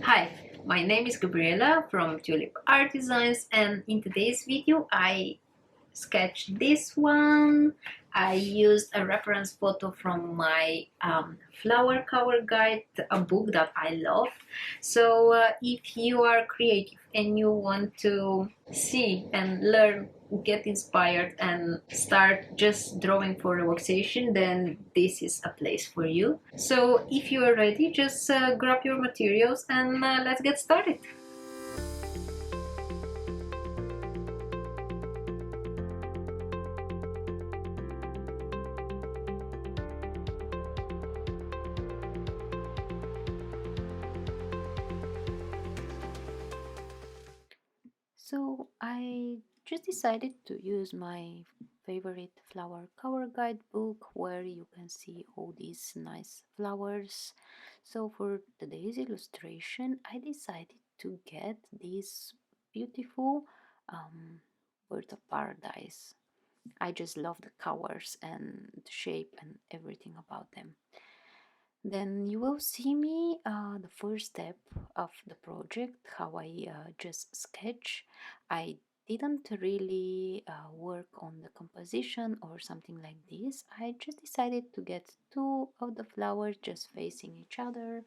Hi, my name is Gabriela from Tulip Art Designs, and in today's video I sketched this one. I used a reference photo from my flower cover guide, a book that I love. So if you are creative and you want to see and learn, get inspired and start just drawing for relaxation, then this is a place for you. So if you are ready, just grab your materials and let's get started. So I just decided to use my favorite flower cover guidebook where you can see all these nice flowers. So for today's illustration, I decided to get this beautiful bird of paradise. I just love the colors and the shape and everything about them. Then you will see me the first step of the project, how I just sketch. I didn't really work on the composition or something like this. I just decided to get two of the flowers just facing each other,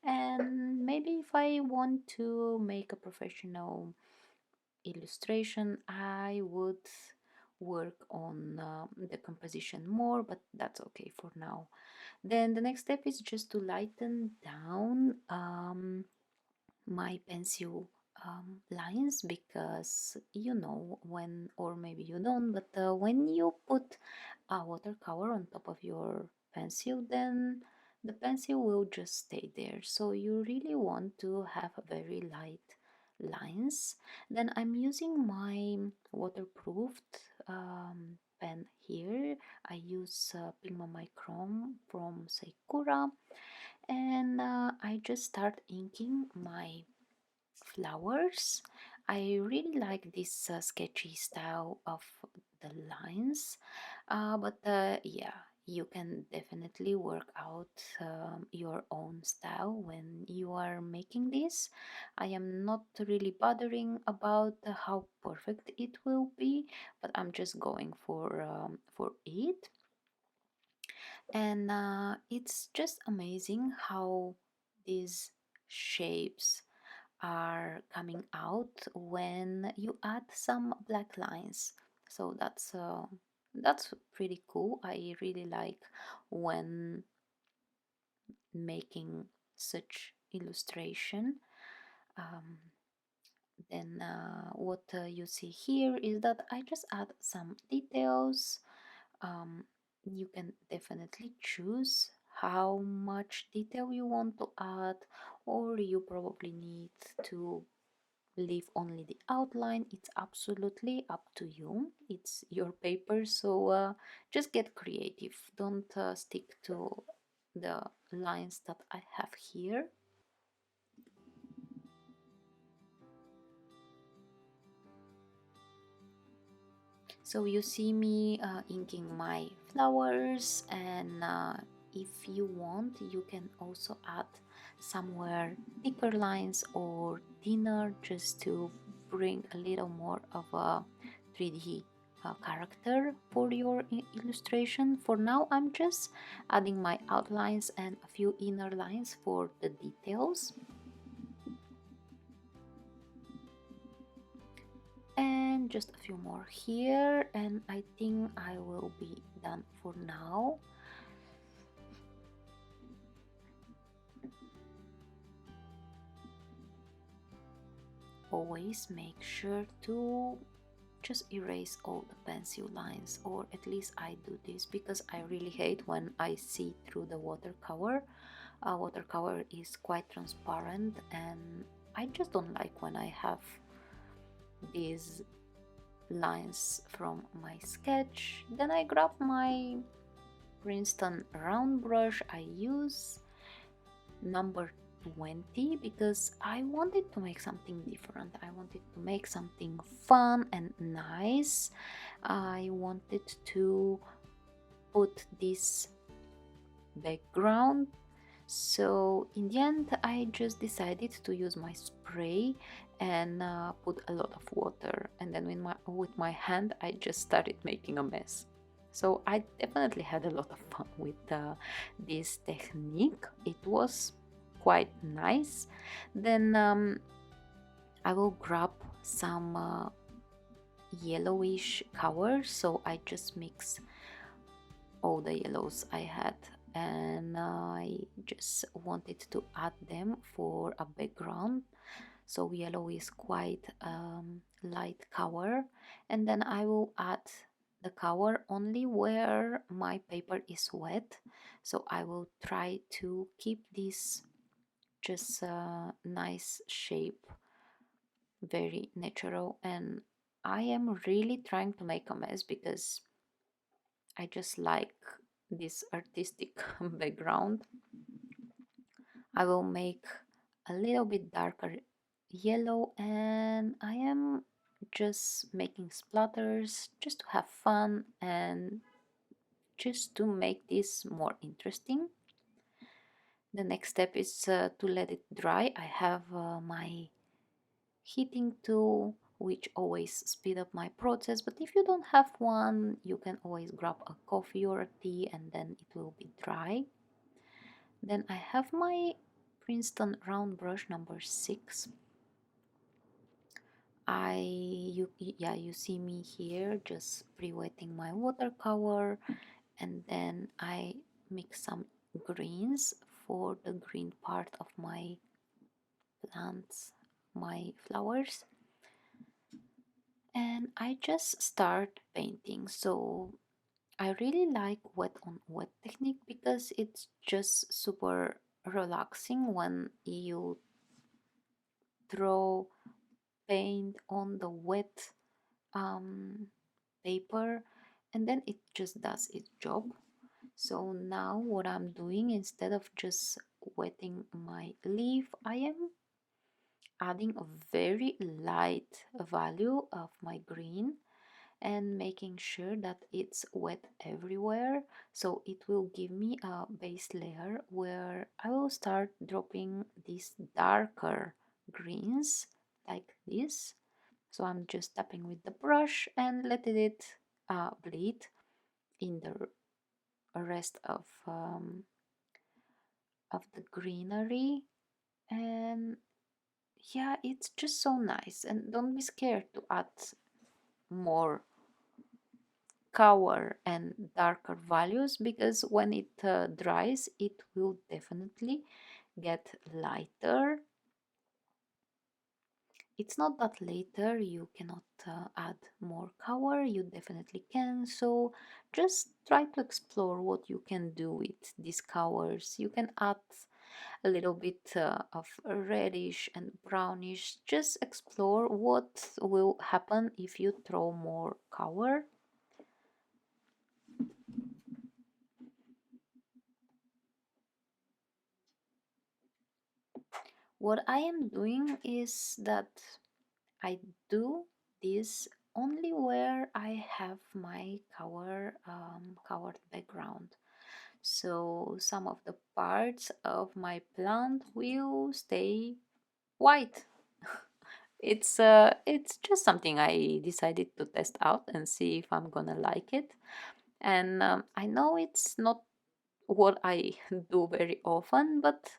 and maybe if I want to make a professional illustration, I would work on the composition more, but that's okay for now. Then the next step is just to lighten down my pencil lines, because you know when, or maybe you don't, but when you put a watercolor on top of your pencil, then the pencil will just stay there. So you really want to have a very light lines. Then I'm using my waterproofed pen here. I use Pigma Micron from Seikura, and I just start inking my flowers. I really like this sketchy style of the lines, but yeah, you can definitely work out your own style when you are making this. I am not really bothering about how perfect it will be, but I'm just going for it. And it's just amazing how these shapes are coming out when you add some black lines. So that's pretty cool. I really like when making such illustration. um, then what you see here is that I just add some details. You can definitely choose how much detail you want to add, or you probably need to leave only the outline. It's absolutely up to you. It's your paper, so just get creative. Don't stick to the lines that I have here. So you see me inking my flowers, and if you want, you can also add somewhere thicker lines or thinner, just to bring a little more of a 3D character for your illustration. For now, I'm just adding my outlines and a few inner lines for the details. And just a few more here, and I think I will be done for now. Always make sure to just erase all the pencil lines, or at least I do this, because I really hate when I see through the watercolor. Watercolor is quite transparent, and I just don't like when I have these lines from my sketch. Then I grab my Princeton round brush. I use number 20 because I wanted to make something different. I wanted to make something fun and nice. I wanted to put this background So in the end, I just decided to use my spray and put a lot of water, and then with my hand I just started making a mess. So I definitely had a lot of fun with this technique. It was quite nice. Then I will grab some yellowish color, so I just mix all the yellows I had, and I just wanted to add them for a background. So yellow is quite light color, and then I will add the color only where my paper is wet. So I will try to keep this just a nice shape, very natural, and I am really trying to make a mess because I just like this artistic background. I will make a little bit darker yellow, and I am just making splatters just to have fun and just to make this more interesting. The next step is to let it dry. I have my heating tool, which always speed up my process, but if you don't have one, you can always grab a coffee or a tea and then it will be dry. Then I have my Princeton round brush number 6. You see me here just pre-wetting my watercolor, and then I mix some greens for the green part of my plants, my flowers, and I just start painting. So I really like wet on wet technique because it's just super relaxing when you throw paint on the wet um, paper, and then it just does its job. So now what I'm doing, instead of just wetting my leaf, I am adding a very light value of my green and making sure that it's wet everywhere, so it will give me a base layer where I will start dropping these darker greens like this. So I'm just tapping with the brush and letting it bleed in the rest of the greenery. And yeah, it's just so nice, and don't be scared to add more color and darker values, because when it dries it will definitely get lighter. It's not that later you cannot add more color, you definitely can. So just try to explore what you can do with these colors. You can add a little bit of reddish and brownish. Just explore what will happen if you throw more color. What I am doing is that I do this only where I have my covered background. So some of the parts of my plant will stay white. It's just something I decided to test out and see if I'm gonna like it. And I know it's not what I do very often, but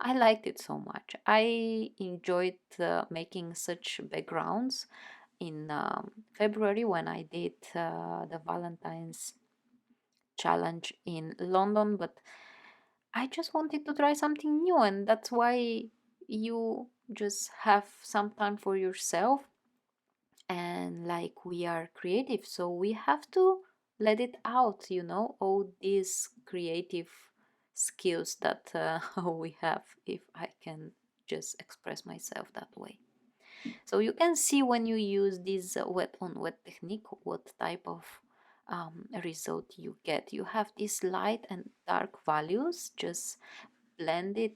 I liked it so much. I enjoyed making such backgrounds in February when I did the Valentine's challenge in London, but I just wanted to try something new, and that's why you just have some time for yourself. And like, we are creative, so we have to let it out, all these creative skills that we have, if I can just express myself that way. So you can see when you use this wet on wet technique what type of result you get. You have these light and dark values just blended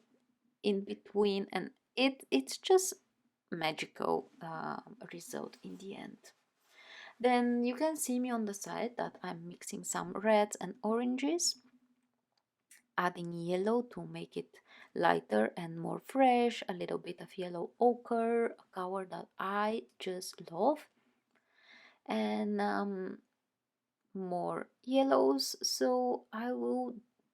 in between, and it's just magical result in the end. Then you can see me on the side that I'm mixing some reds and oranges, adding yellow to make it lighter and more fresh, a little bit of yellow ochre, a color that I just love, and more yellows. So I will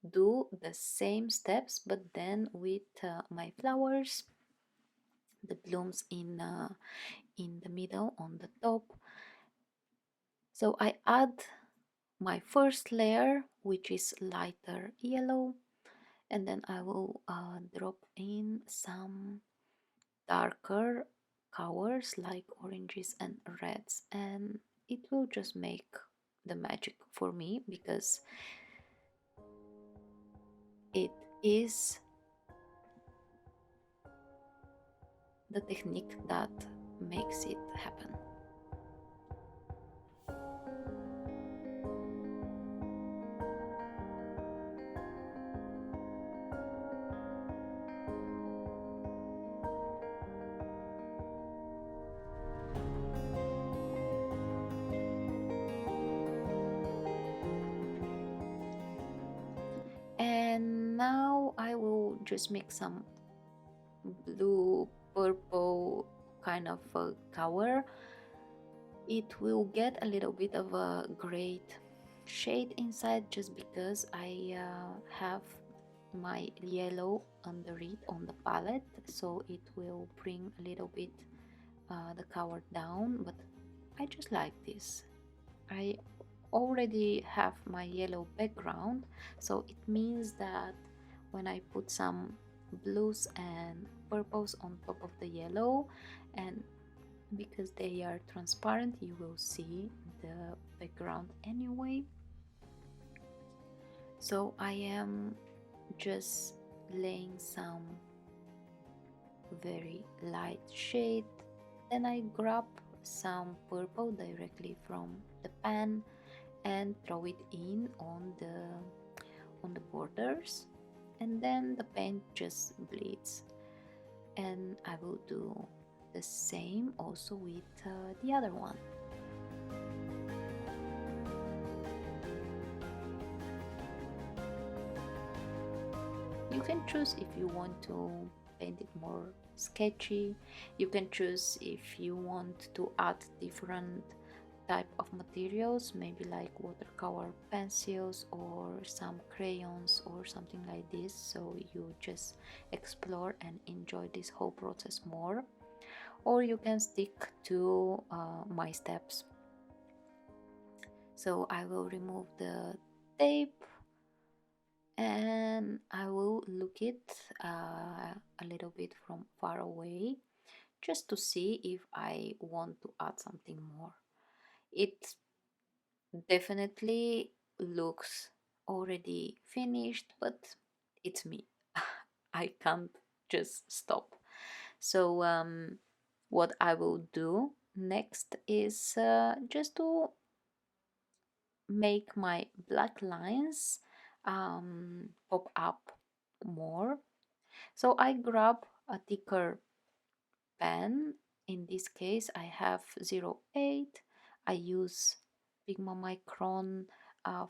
do the same steps, but then with my flowers, the blooms in the middle on the top. So I add my first layer, which is lighter yellow, and then I will drop in some darker colors like oranges and reds, and it will just make the magic for me, because it is the technique that makes it happen. And now I will just make some blue purple kind of a color. It will get a little bit of a gray shade inside, just because I have my yellow under it on the palette, so it will bring a little bit the color down. But I just like this. I already have my yellow background, so it means that when I put some blues and purples on top of the yellow, and because they are transparent, you will see the background anyway. So I am just laying some very light shade, then I grab some purple directly from the pan and throw it in on the borders, and then the paint just bleeds. And I will do the same also with the other one. You can choose if you want to paint it more sketchy. You can choose if you want to add different type of materials, maybe like watercolor pencils or some crayons or something like this, so you just explore and enjoy this whole process more. Or you can stick to my steps. So I will remove the tape and I will look it a little bit from far away, just to see if I want to add something more. It definitely looks already finished, but it's me. I can't just stop. So what I will do next is just to make my black lines pop up more. So I grab a thicker pen. In this case I have 08. I use Pigma Micron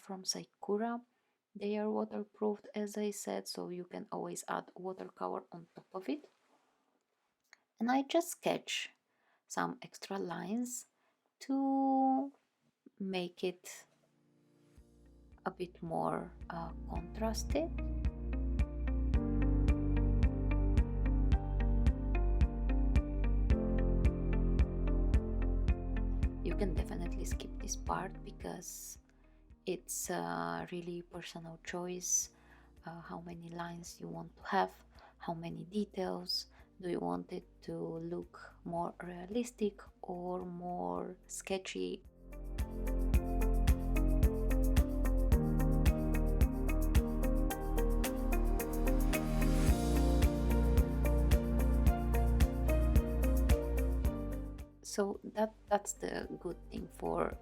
from Sakura. They are waterproofed, as I said, so you can always add watercolor on top of it. And I just sketch some extra lines to make it a bit more contrasted. You can definitely skip this part because it's a really personal choice, how many lines you want to have, how many details. Do you want it to look more realistic or more sketchy? So that's the good thing for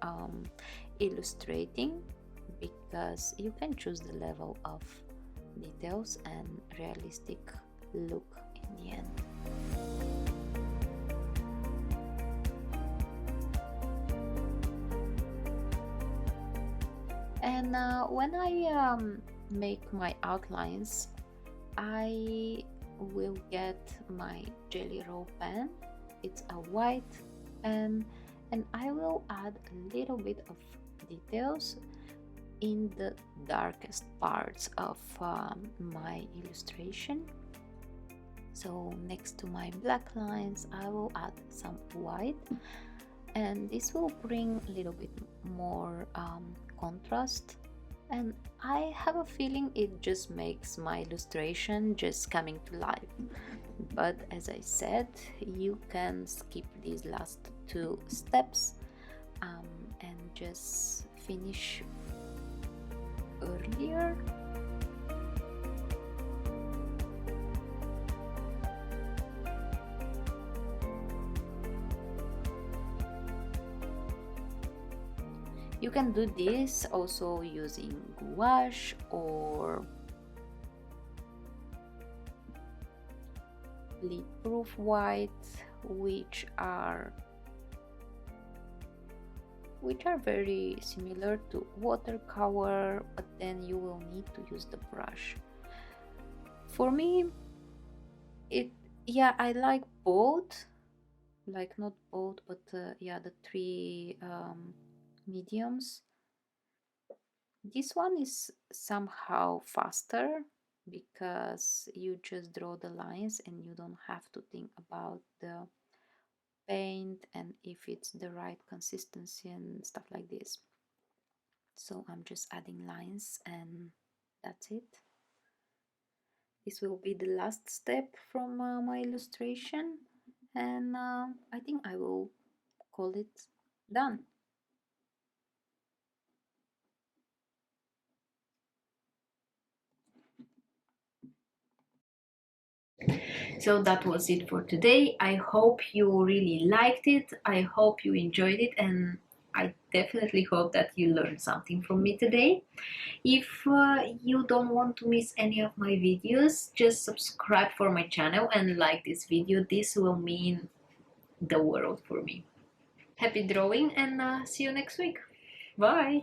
illustrating, because you can choose the level of details and realistic look in the end. And when I make my outlines, I will get my Jelly Roll pen. It's a white pen, and I will add a little bit of details in the darkest parts of my illustration. So next to my black lines I will add some white, and this will bring a little bit more contrast, and I have a feeling it just makes my illustration just coming to life. But as I said, you can skip these last two steps and just finish earlier. You can do this also using gouache or bleed proof white, which are very similar to watercolor, but then you will need to use the brush. For me, I like both, like not both, but the three mediums. This one is somehow faster because you just draw the lines and you don't have to think about the paint and if it's the right consistency and stuff like this. So I'm just adding lines and that's it. This will be the last step from my illustration, and I think I will call it done. So that was it for today. I hope you really liked it. I hope you enjoyed it, and I definitely hope that you learned something from me today. If you don't want to miss any of my videos, just subscribe for my channel and like this video. This will mean the world for me. Happy drawing, and see you next week. Bye!